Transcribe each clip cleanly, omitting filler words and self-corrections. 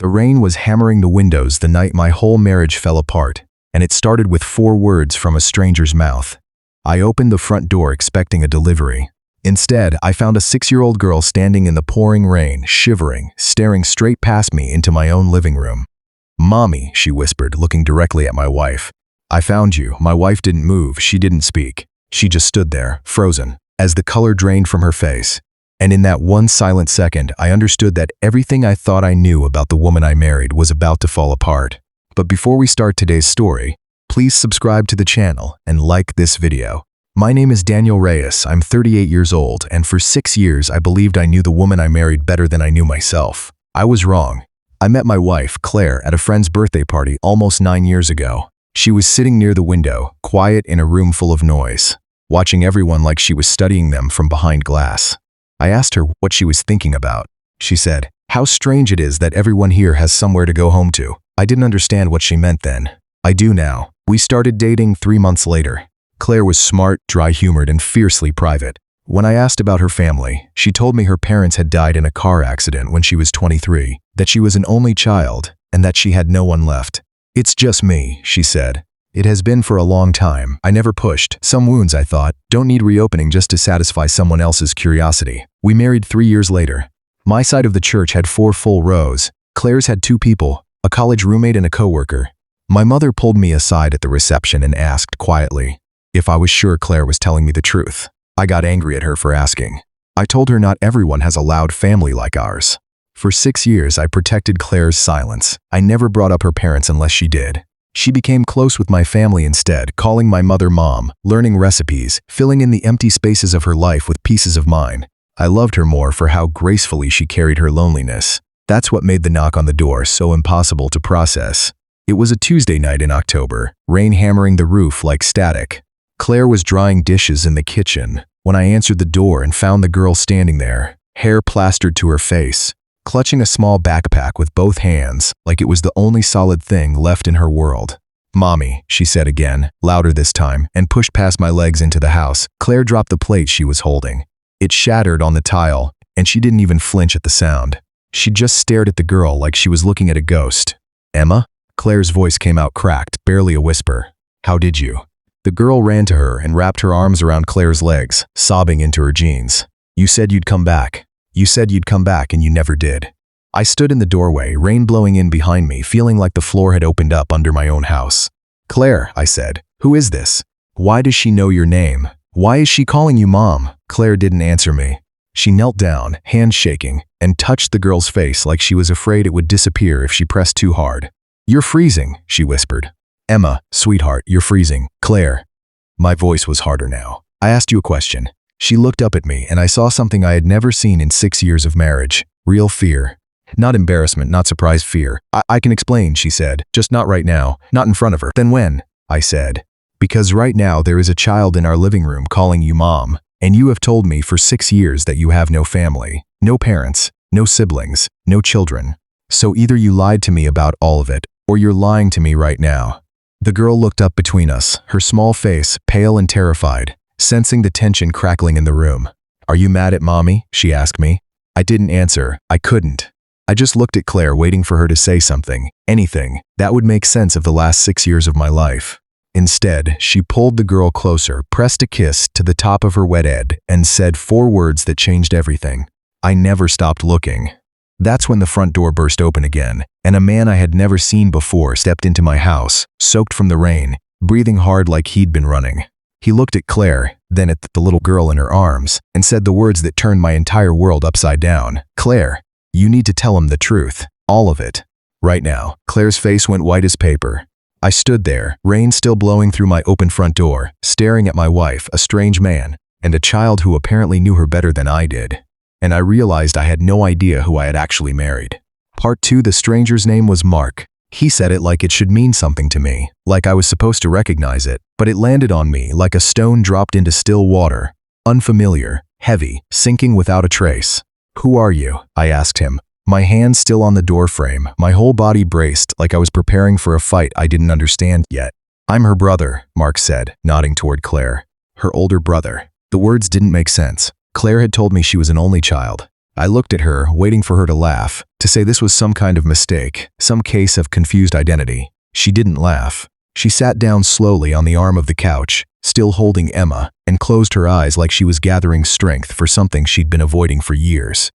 The rain was hammering the windows the night my whole marriage fell apart, and it started with 4 words from a stranger's mouth. I opened the front door expecting a delivery. Instead, I found a 6-year-old girl standing in the pouring rain, shivering, staring straight past me into my own living room. "Mommy," she whispered, looking directly at my wife. "I found you." My wife didn't move, she didn't speak. She just stood there, frozen, as the color drained from her face. And in that one silent second, I understood that everything I thought I knew about the woman I married was about to fall apart. But before we start today's story, please subscribe to the channel and like this video. My name is Daniel Reyes, I'm 38 years old, and for 6 years I believed I knew the woman I married better than I knew myself. I was wrong. I met my wife, Claire, at a friend's birthday party almost 9 years ago. She was sitting near the window, quiet in a room full of noise, watching everyone like she was studying them from behind glass. I asked her what she was thinking about. She said, "How strange it is that everyone here has somewhere to go home to." I didn't understand what she meant then. I do now. We started dating 3 months later. Claire was smart, dry-humored, and fiercely private. When I asked about her family, she told me her parents had died in a car accident when she was 23, that she was an only child, and that she had no one left. "It's just me," she said. "It has been for a long time. I never pushed. Some wounds, I thought, don't need reopening just to satisfy someone else's curiosity." We married 3 years later. My side of the church had 4 full rows. Claire's had 2 people, a college roommate and a coworker. My mother pulled me aside at the reception and asked quietly if I was sure Claire was telling me the truth. I got angry at her for asking. I told her not everyone has a loud family like ours. For 6 years, I protected Claire's silence. I never brought up her parents unless she did. She became close with my family instead, calling my mother Mom, learning recipes, filling in the empty spaces of her life with pieces of mine. I loved her more for how gracefully she carried her loneliness. That's what made the knock on the door so impossible to process. It was a Tuesday night in October, rain hammering the roof like static. Claire was drying dishes in the kitchen when I answered the door and found the girl standing there, hair plastered to her face, clutching a small backpack with both hands, like it was the only solid thing left in her world. "Mommy," she said again, louder this time, and pushed past my legs into the house. Claire dropped the plate she was holding. It shattered on the tile, and she didn't even flinch at the sound. She just stared at the girl like she was looking at a ghost. "Emma?" Claire's voice came out cracked, barely a whisper. "How did you?" The girl ran to her and wrapped her arms around Claire's legs, sobbing into her jeans. "You said you'd come back. You said you'd come back and you never did." I stood in the doorway, rain blowing in behind me, feeling like the floor had opened up under my own house. "Claire," I said, "who is this? Why does she know your name? Why is she calling you Mom?" Claire didn't answer me. She knelt down, hands shaking, and touched the girl's face like she was afraid it would disappear if she pressed too hard. "You're freezing," she whispered. "Emma, sweetheart, you're freezing." "Claire." My voice was harder now. "I asked you a question." She looked up at me, and I saw something I had never seen in 6 years of marriage. Real fear. Not embarrassment, not surprised fear. I can explain," she said. "Just not right now. Not in front of her." "Then when?" I said. "Because right now there is a child in our living room calling you Mom, and you have told me for 6 years that you have no family, no parents, no siblings, no children. So either you lied to me about all of it, or you're lying to me right now." The girl looked up between us, her small face pale and terrified, sensing the tension crackling in the room. "Are you mad at Mommy?" she asked me. I didn't answer. I couldn't. I just looked at Claire, waiting for her to say something, anything, that would make sense of the last 6 years of my life. Instead, she pulled the girl closer, pressed a kiss to the top of her wet head, and said 4 words that changed everything. I never stopped looking. That's when the front door burst open again, and a man I had never seen before stepped into my house, soaked from the rain, breathing hard like he'd been running. He looked at Claire, then at the little girl in her arms, and said the words that turned my entire world upside down. "Claire, you need to tell him the truth. All of it. Right now." Claire's face went white as paper. I stood there, rain still blowing through my open front door, staring at my wife, a strange man, and a child who apparently knew her better than I did. And I realized I had no idea who I had actually married. Part 2. The stranger's name was Mark. He said it like it should mean something to me, like I was supposed to recognize it, but it landed on me like a stone dropped into still water. Unfamiliar, heavy, sinking without a trace. "Who are you?" I asked him, my hand still on the doorframe, my whole body braced like I was preparing for a fight I didn't understand yet. "I'm her brother," Mark said, nodding toward Claire. Her older brother. The words didn't make sense. Claire had told me she was an only child. I looked at her, waiting for her to laugh, to say this was some kind of mistake, some case of confused identity. She didn't laugh. She sat down slowly on the arm of the couch, still holding Emma, and closed her eyes like she was gathering strength for something she'd been avoiding for years.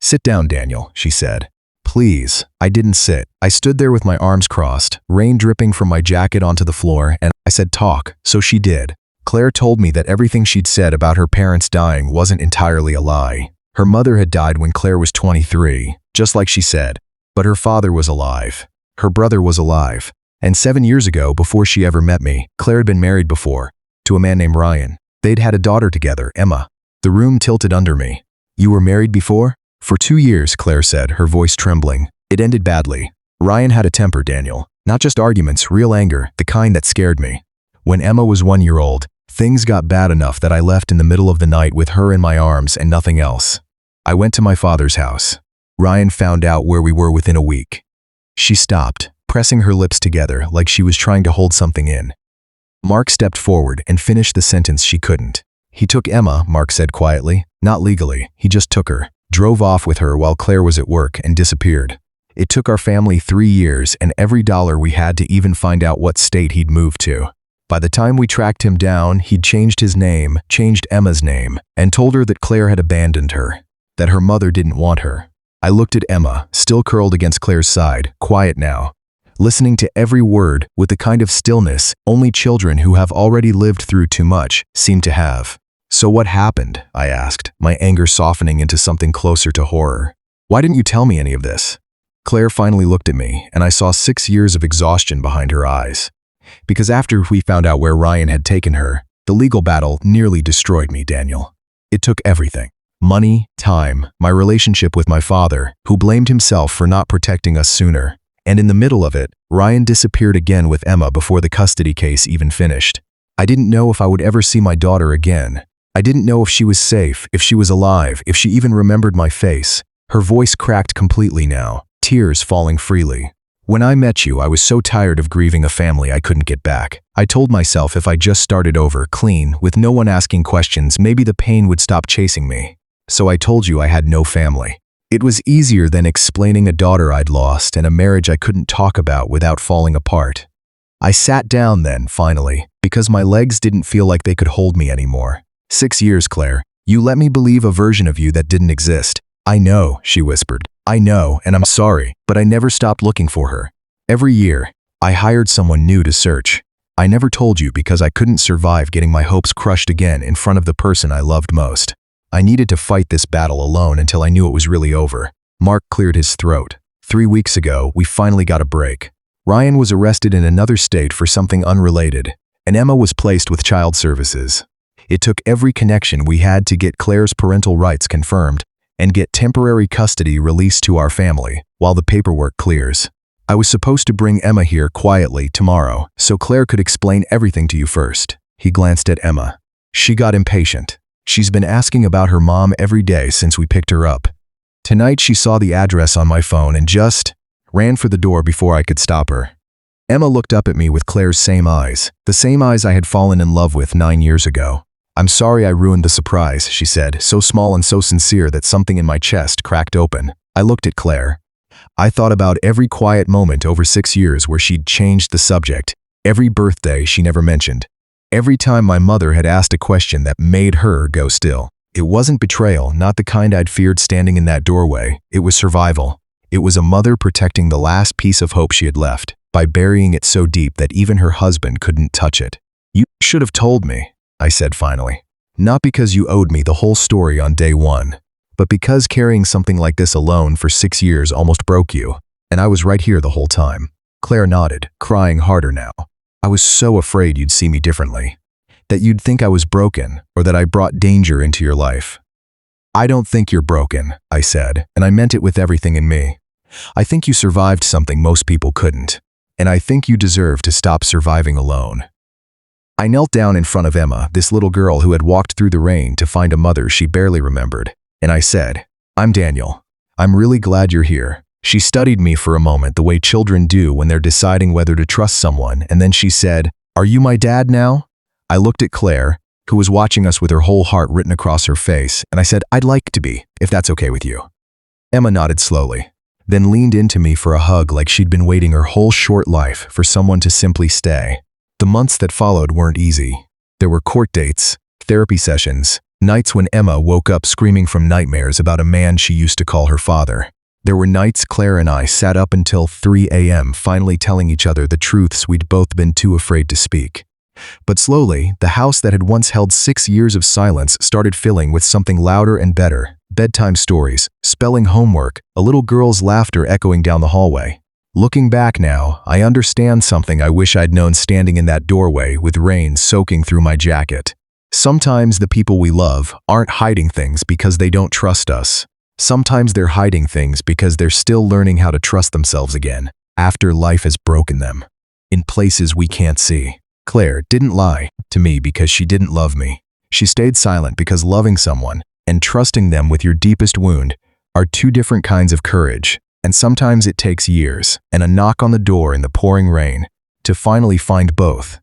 "Sit down, Daniel," she said. "Please." I didn't sit. I stood there with my arms crossed, rain dripping from my jacket onto the floor, and I said talk, so she did. Claire told me that everything she'd said about her parents dying wasn't entirely a lie. Her mother had died when Claire was 23, just like she said, but her father was alive. Her brother was alive. And 7 years ago, before she ever met me, Claire had been married before, to a man named Ryan. They'd had a daughter together, Emma. The room tilted under me. "You were married before?" "For 2 years," Claire said, her voice trembling. "It ended badly. Ryan had a temper, Daniel. Not just arguments, real anger, the kind that scared me. When Emma was 1 year old, things got bad enough that I left in the middle of the night with her in my arms and nothing else. I went to my father's house. Ryan found out where we were within a week." She stopped, pressing her lips together like she was trying to hold something in. Mark stepped forward and finished the sentence she couldn't. "He took Emma," Mark said quietly. "Not legally, he just took her. Drove off with her while Claire was at work and disappeared. It took our family 3 years and every dollar we had to even find out what state he'd moved to. By the time we tracked him down, he'd changed his name, changed Emma's name, and told her that Claire had abandoned her, that her mother didn't want her." I looked at Emma, still curled against Claire's side, quiet now, listening to every word with the kind of stillness only children who have already lived through too much seem to have. "So what happened?" I asked, my anger softening into something closer to horror. "Why didn't you tell me any of this?" Claire finally looked at me, and I saw 6 years of exhaustion behind her eyes. "Because after we found out where Ryan had taken her, the legal battle nearly destroyed me, Daniel. It took everything. Money, time, my relationship with my father, who blamed himself for not protecting us sooner. And in the middle of it, Ryan disappeared again with Emma before the custody case even finished. I didn't know if I would ever see my daughter again. I didn't know if she was safe, if she was alive, if she even remembered my face." Her voice cracked completely now, tears falling freely. "When I met you, I was so tired of grieving a family I couldn't get back. I told myself if I just started over, clean, with no one asking questions, maybe the pain would stop chasing me. So I told you I had no family. It was easier than explaining a daughter I'd lost and a marriage I couldn't talk about without falling apart. I sat down then, finally, because my legs didn't feel like they could hold me anymore. 6 years, Claire. You let me believe a version of you that didn't exist." "I know," she whispered. "I know, and I'm sorry, but I never stopped looking for her. Every year, I hired someone new to search. I never told you because I couldn't survive getting my hopes crushed again in front of the person I loved most. I needed to fight this battle alone until I knew it was really over." Mark cleared his throat. 3 weeks ago, we finally got a break. Ryan was arrested in another state for something unrelated, and Emma was placed with child services. It took every connection we had to get Claire's parental rights confirmed and get temporary custody released to our family while the paperwork clears. I was supposed to bring Emma here quietly tomorrow so Claire could explain everything to you first. He glanced at Emma. She got impatient. She's been asking about her mom every day since we picked her up. Tonight she saw the address on my phone and just ran for the door before I could stop her. Emma looked up at me with Claire's same eyes, the same eyes I had fallen in love with 9 years ago. "I'm sorry I ruined the surprise," she said, so small and so sincere that something in my chest cracked open. I looked at Claire. I thought about every quiet moment over 6 years where she'd changed the subject, every birthday she never mentioned, every time my mother had asked a question that made her go still. It wasn't betrayal, not the kind I'd feared standing in that doorway. It was survival. It was a mother protecting the last piece of hope she had left by burying it so deep that even her husband couldn't touch it. "You should have told me," I said finally. "Not because you owed me the whole story on day one, but because carrying something like this alone for 6 years almost broke you, and I was right here the whole time." Claire nodded, crying harder now. "I was so afraid you'd see me differently, that you'd think I was broken or that I brought danger into your life." "I don't think you're broken," I said, and I meant it with everything in me. "I think you survived something most people couldn't, and I think you deserve to stop surviving alone." I knelt down in front of Emma, this little girl who had walked through the rain to find a mother she barely remembered, and I said, "I'm Daniel. I'm really glad you're here." She studied me for a moment the way children do when they're deciding whether to trust someone, and then she said, "Are you my dad now?" I looked at Claire, who was watching us with her whole heart written across her face, and I said, "I'd like to be, if that's okay with you." Emma nodded slowly, then leaned into me for a hug like she'd been waiting her whole short life for someone to simply stay. The months that followed weren't easy. There were court dates, therapy sessions, nights when Emma woke up screaming from nightmares about a man she used to call her father. There were nights Claire and I sat up until 3 a.m. finally telling each other the truths we'd both been too afraid to speak. But slowly, the house that had once held 6 years of silence started filling with something louder and better: bedtime stories, spelling homework, a little girl's laughter echoing down the hallway. Looking back now, I understand something I wish I'd known standing in that doorway with rain soaking through my jacket. Sometimes the people we love aren't hiding things because they don't trust us. Sometimes they're hiding things because they're still learning how to trust themselves again, after life has broken them, in places we can't see. Claire didn't lie to me because she didn't love me. She stayed silent because loving someone and trusting them with your deepest wound are two different kinds of courage, and sometimes it takes years and a knock on the door in the pouring rain to finally find both.